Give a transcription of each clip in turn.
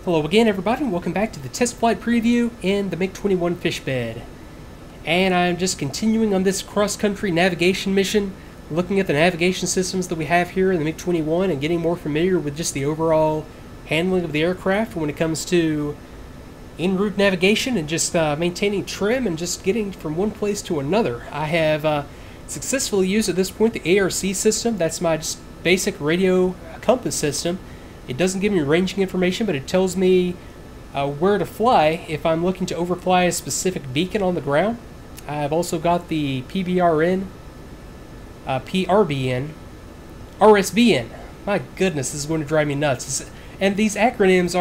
Hello again, everybody, and welcome back to the test flight preview in the MiG-21 Fishbed. And I'm just continuing on this cross-country navigation mission, looking at the navigation systems that we have here in the MiG-21 and getting more familiar with just the overall handling of the aircraft when it comes to en route navigation and just maintaining trim and just getting from one place to another. I have successfully used at this point the ARC system. That's my just basic radio compass system. It doesn't give me ranging information, but it tells me where to fly if I'm looking to overfly a specific beacon on the ground. I've also got the PBRN, PRBN, RSBN. My goodness, this is going to drive me nuts. And these acronyms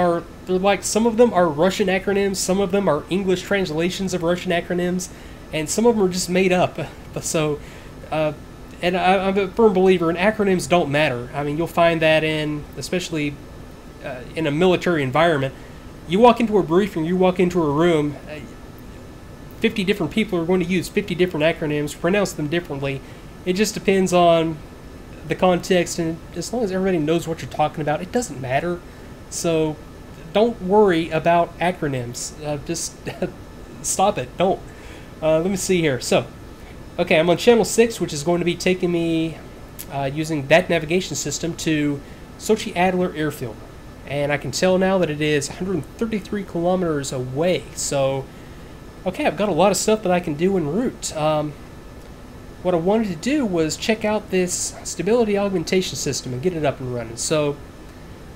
they're like, some of them are Russian acronyms, some of them are English translations of Russian acronyms, and some of them are just made up. So, and I'm a firm believer in acronyms don't matter. I mean, you'll find that especially in a military environment, you walk into a briefing, you walk into a room, 50 different people are going to use 50 different acronyms, pronounce them differently. It just depends on the context, and as long as everybody knows what you're talking about, it doesn't matter. So don't worry about acronyms. Just stop it. Don't. Let me see here. So, okay, I'm on channel 6, which is going to be taking me using that navigation system to Sochi Adler Airfield. And I can tell now that it is 133 kilometers away. So, okay, I've got a lot of stuff that I can do en route. What I wanted to do was check out this stability augmentation system and get it up and running. So,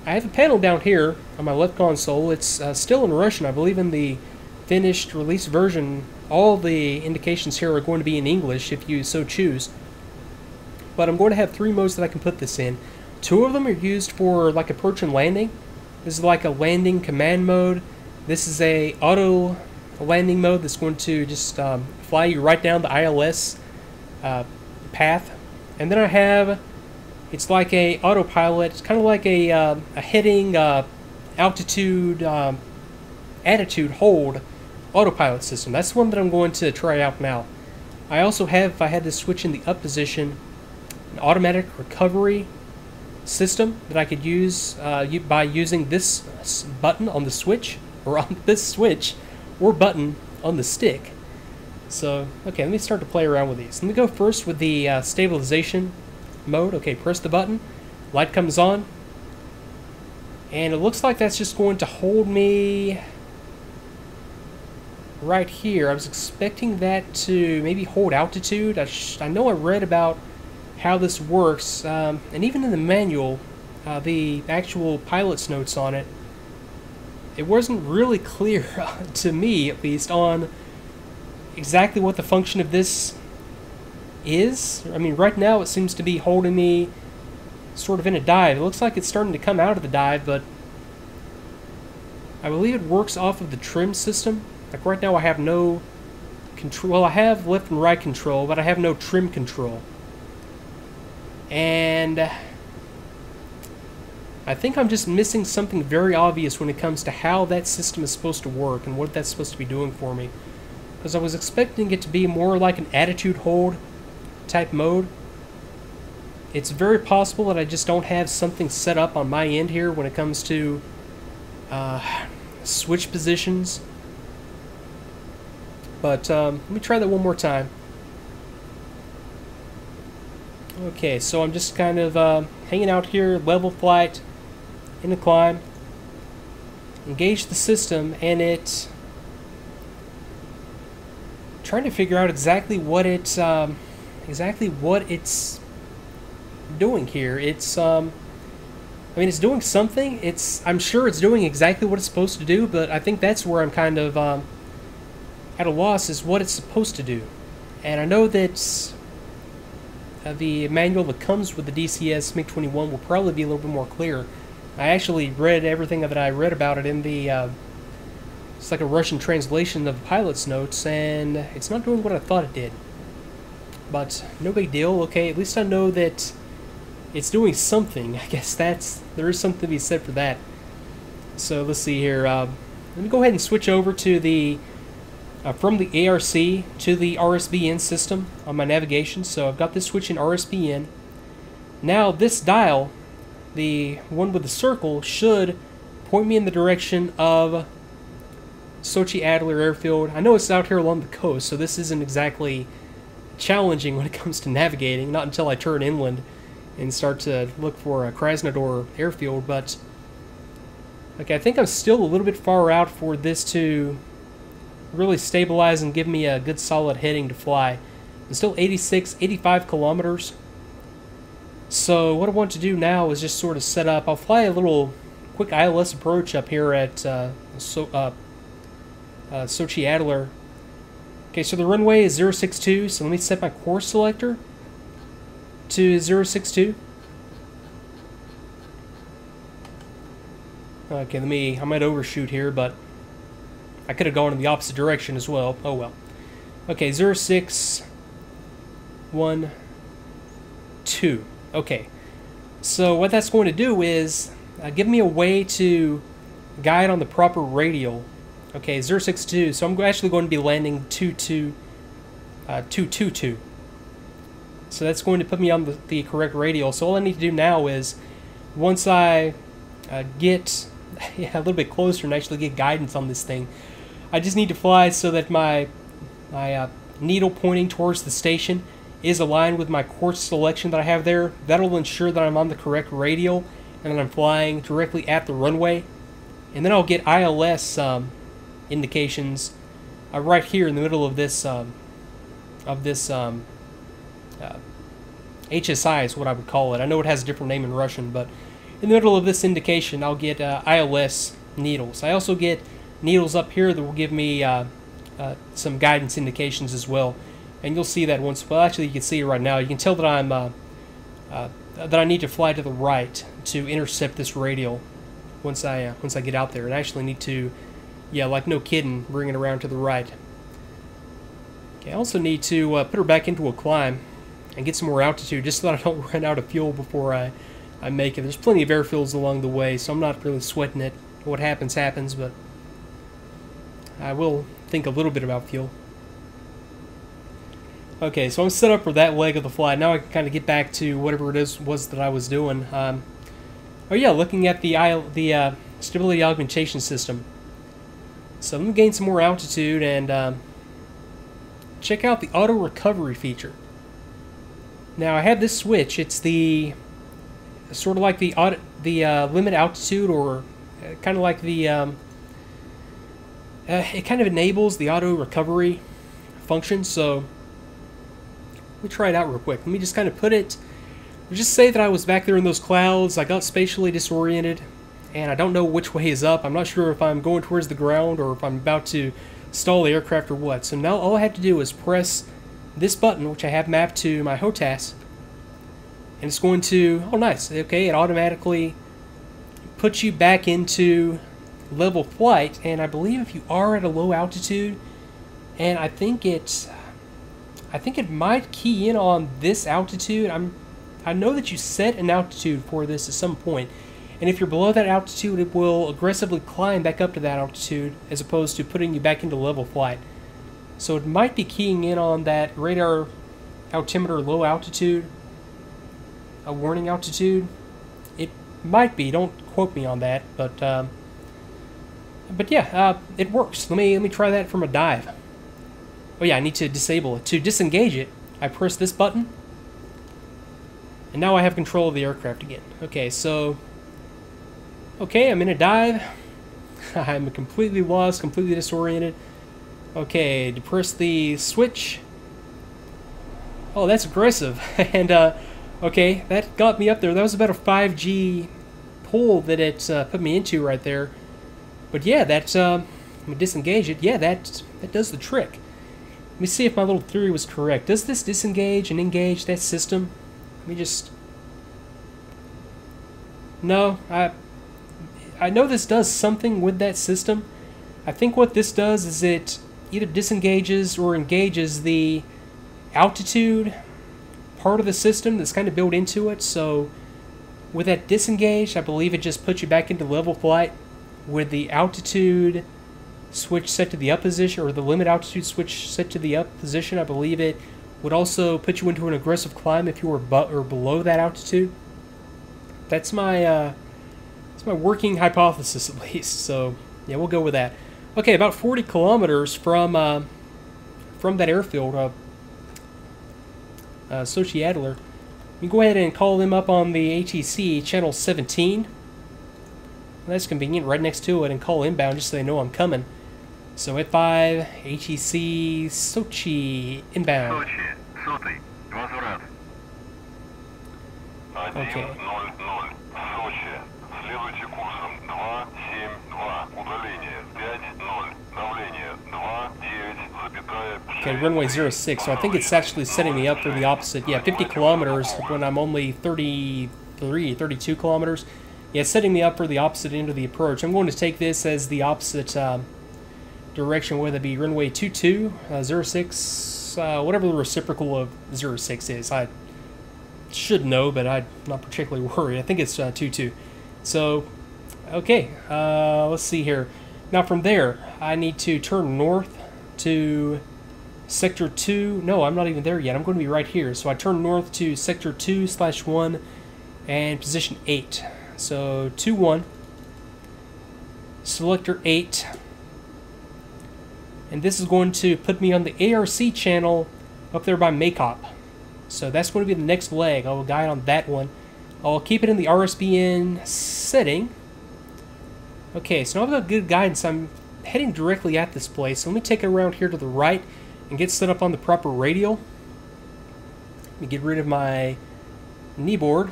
I have a panel down here on my left console. It's still in Russian. I believe in the finished release version, all the indications here are going to be in English if you so choose. But I'm going to have 3 modes that I can put this in. 2 of them are used for like approach and landing. This is like a landing command mode. This is a auto landing mode that's going to just fly you right down the ILS path. And then I have, it's like a autopilot. It's kind of like a heading, altitude, attitude, hold autopilot system. That's one that I'm going to try out now. I also have, if I had to switch in the up position, an automatic recovery system that I could use by using this button on the switch, or on this switch or button on the stick. So, okay, let me start to play around with these. Let me go first with the stabilization mode. Okay, press the button, light comes on, and it looks like that's just going to hold me right here. I was expecting that to maybe hold altitude. I know I read about how this works, and even in the manual, the actual pilot's notes on it, it wasn't really clear to me, at least, on exactly what the function of this is. I mean, right now it seems to be holding me sort of in a dive. It looks like it's starting to come out of the dive, but I believe it works off of the trim system. Like right now I have no control. Well, I have left and right control, but I have no trim control. And I think I'm just missing something very obvious when it comes to how that system is supposed to work and what that's supposed to be doing for me. Because I was expecting it to be more like an attitude hold type mode. It's very possible that I just don't have something set up on my end here when it comes to switch positions. But let me try that one more time. Okay, so I'm just kind of hanging out here, level flight, in a climb. Engage the system, and it trying to figure out exactly what it's doing here. It's I mean, it's doing something. I'm sure it's doing exactly what it's supposed to do, but I think that's where I'm kind of at a loss, is what it's supposed to do. And I know that the manual that comes with the DCS MiG-21 will probably be a little bit more clear. I actually read everything that I read about it in the it's like a Russian translation of the pilot's notes, and it's not doing what I thought it did. But no big deal. Okay, at least I know that it's doing something. I guess there is something to be said for that. So let's see here. Let me go ahead and switch over to the from the ARC to the RSBN system on my navigation. So I've got this switch in RSBN. Now this dial, the one with the circle, should point me in the direction of Sochi Adler Airfield. I know it's out here along the coast, so this isn't exactly challenging when it comes to navigating, not until I turn inland and start to look for a Krasnodar Airfield, but okay, I think I'm still a little bit far out for this to really stabilize and give me a good solid heading to fly. I'm still 85 kilometers. So what I want to do now is just sort of set up. I'll fly a little quick ILS approach up here at Sochi Adler. Okay, so the runway is 062, so let me set my course selector to 062. Okay, I might overshoot here, but I could have gone in the opposite direction as well. Oh well. Okay, 0612. Okay, so what that's going to do is give me a way to guide on the proper radial. Okay, 062, so I'm actually going to be landing 222. So that's going to put me on the correct radial. So all I need to do now is, once I get a little bit closer and actually get guidance on this thing, I just need to fly so that my needle pointing towards the station is aligned with my course selection that I have there. That'll ensure that I'm on the correct radial and that I'm flying directly at the runway. And then I'll get ILS indications right here in the middle of this HSI is what I would call it. I know it has a different name in Russian, but in the middle of this indication, I'll get ILS needles. I also get needles up here that will give me some guidance indications as well. And you'll see that once. Well, actually, you can see it right now. You can tell that I'm that I need to fly to the right to intercept this radial once I get out there. And I actually need to, yeah, like no kidding, bring it around to the right. Okay, I also need to put her back into a climb and get some more altitude, just so that I don't run out of fuel before I make it. There's plenty of airfields along the way, so I'm not really sweating it. What happens, happens, but I will think a little bit about fuel. Okay, so I'm set up for that leg of the flight. Now I can kind of get back to whatever it was that I was doing. Oh yeah, looking at the stability augmentation system. So let me gain some more altitude and check out the auto recovery feature. Now I have this switch. It's the sort of like the limit altitude, or kind of like the it kind of enables the auto recovery function. So let me try it out real quick. Let me just kind of put it, just say that I was back there in those clouds. I got spatially disoriented and I don't know which way is up. I'm not sure if I'm going towards the ground or if I'm about to stall the aircraft or what. So now all I have to do is press this button, which I have mapped to my HOTAS, and it's going to, oh nice, okay, it automatically puts you back into level flight. And I believe if you are at a low altitude, and I think it might key in on this altitude. I know that you set an altitude for this at some point, and if you're below that altitude, it will aggressively climb back up to that altitude as opposed to putting you back into level flight. So it might be keying in on that radar altimeter low altitude, a warning altitude. It might be. Don't quote me on that, but yeah, it works. Let me try that from a dive. Oh yeah, I need to disable it. To disengage it, I press this button, and now I have control of the aircraft again. Okay, so, okay, I'm in a dive. I'm completely lost, completely disoriented. Okay, depress the switch. Oh, that's aggressive. And, okay, that got me up there. That was about a 5G pull that it put me into right there. But yeah, that, let me disengage it. Yeah, that does the trick. Let me see if my little theory was correct. Does this disengage and engage that system? Let me just... No, I know this does something with that system. I think what this does is it either disengages or engages the altitude part of the system that's kind of built into it. So with that disengaged, I believe it just puts you back into level flight. With the altitude switch set to the up position, or the limit altitude switch set to the up position, I believe it would also put you into an aggressive climb if you were below that altitude. That's my It's my working hypothesis, at least. So, yeah, we'll go with that. Okay, about 40 kilometers from that airfield, Sochi Adler. You go ahead and call them up on the ATC channel 17. That's convenient, right next to it, and call inbound just so they know I'm coming. So at 5, ATC Sochi inbound. Okay. Okay, runway 06, so I think it's actually setting me up for the opposite. Yeah, 50 kilometers when I'm only 32 kilometers. Yeah, it's setting me up for the opposite end of the approach. I'm going to take this as the opposite direction, whether it be runway 22, 06, whatever the reciprocal of 06 is. I should know, but I'm not particularly worried. I think it's 22. So, okay, let's see here. Now from there, I need to turn north to Sector 2. No, I'm not even there yet. I'm going to be right here. So I turn north to Sector 2/1 and position 8. So 2-1, selector 8. And this is going to put me on the ARC channel up there by Makop. So that's going to be the next leg. I will guide on that one. I'll keep it in the RSBN setting. Okay, so now I've got good guidance. I'm heading directly at this place. So let me take it around here to the right and get set up on the proper radial. Let me get rid of my knee board.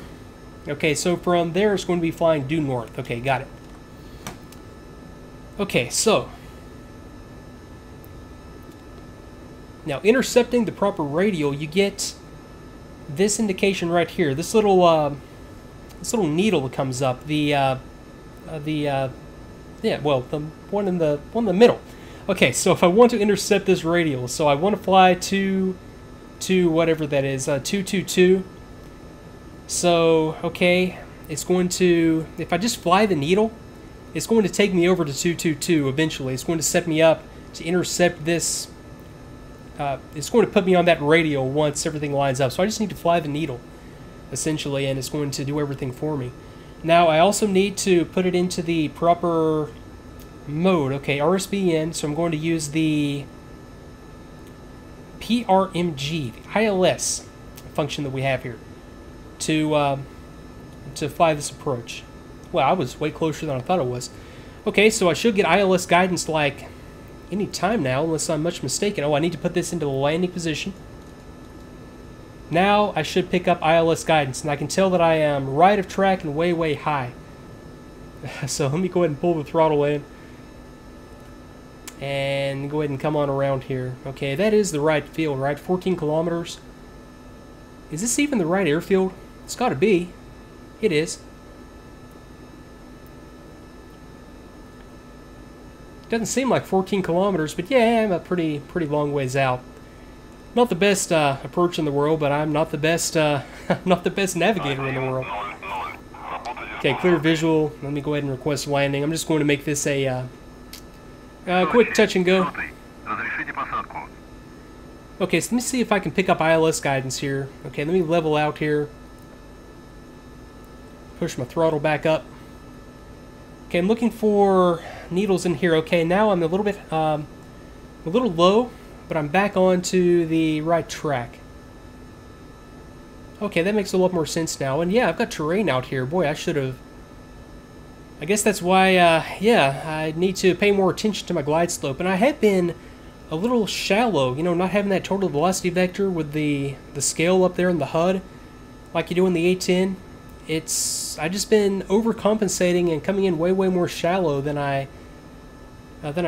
Okay, so from there it's going to be flying due north. Okay, got it. Okay, so now intercepting the proper radial, you get this indication right here. This little needle that comes up. The one in the middle. Okay, so if I want to intercept this radial, so I want to fly to whatever that is, 222. So, okay, it's going to, if I just fly the needle, it's going to take me over to 222 eventually. It's going to set me up to intercept this. It's going to put me on that radial once everything lines up. So I just need to fly the needle, essentially, and it's going to do everything for me. Now, I also need to put it into the proper mode. Okay, RSBN, so I'm going to use the PRMG, the ILS function that we have here to fly this approach. Well, I was way closer than I thought it was. Okay, so I should get ILS guidance like any time now, unless I'm much mistaken. Oh, I need to put this into the landing position. Now I should pick up ILS guidance, and I can tell that I am right of track and way, way high. So let me go ahead and pull the throttle in. And go ahead and come on around here. Okay, that is the right field, right? 14 kilometers. Is this even the right airfield? It's got to be. It is. Doesn't seem like 14 kilometers, but yeah, I'm a pretty long ways out. Not the best approach in the world, but I'm not the best not the best navigator in the world. Okay, clear visual. Let me go ahead and request landing. I'm just going to make this a quick touch and go. Okay, so let me see if I can pick up ILS guidance here. Okay, let me level out here. Push my throttle back up. Okay, I'm looking for needles in here. Okay, now I'm a little bit a little low, but I'm back onto the right track. Okay, that makes a lot more sense now. And yeah, I've got terrain out here. Boy, I should have. I guess that's why, yeah, I need to pay more attention to my glide slope. And I have been a little shallow, you know, not having that total velocity vector with the scale up there in the HUD, like you do in the A10. I just been overcompensating and coming in way more shallow than I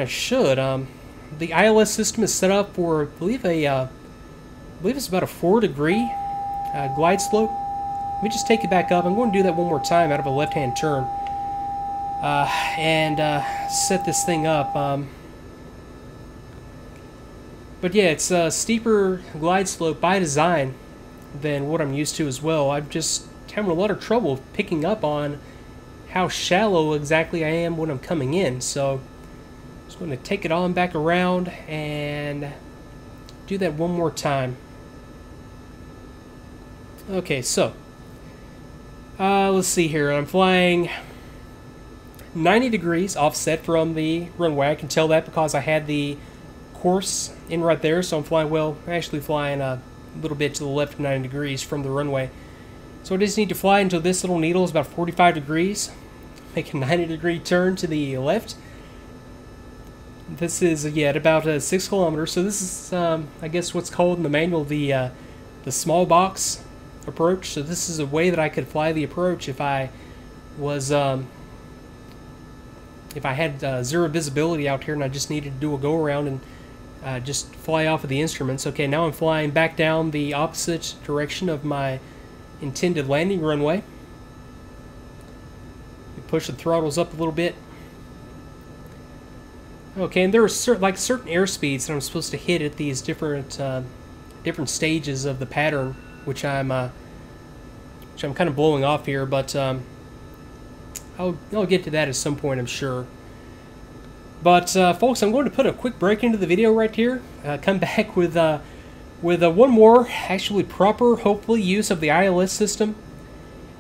should. The ILS system is set up for, I believe it's about a 4-degree glide slope. Let me just take it back up. I'm going to do that one more time out of a left-hand turn and set this thing up. But yeah, it's a steeper glide slope by design than what I'm used to as well. I'm just having a lot of trouble picking up on how shallow exactly I am when I'm coming in. So I'm just going to take it on back around and do that one more time. Okay, so let's see here. I'm flying 90 degrees offset from the runway. I can tell that because I had the course in right there, so I'm flying, well, actually flying a little bit to the left of 90 degrees from the runway. So I just need to fly until this little needle is about 45 degrees. Make a 90-degree turn to the left. This is, yeah, at about 6 kilometers. So this is, I guess, what's called in the manual the small box approach. So this is a way that I could fly the approach if I was, if I had zero visibility out here and I just needed to do a go-around and just fly off of the instruments. Okay, now I'm flying back down the opposite direction of my intended landing runway. Push the throttles up a little bit. Okay, and there are certain airspeeds that I'm supposed to hit at these different stages of the pattern, which I'm kind of blowing off here, but I'll get to that at some point, I'm sure. But folks, I'm going to put a quick break into the video right here. Come back with one more actually proper, hopefully, use of the ILS system,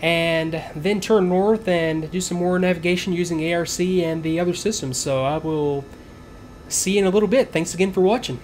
and then turn north and do some more navigation using ARC and the other systems. So I will see you in a little bit. Thanks again for watching.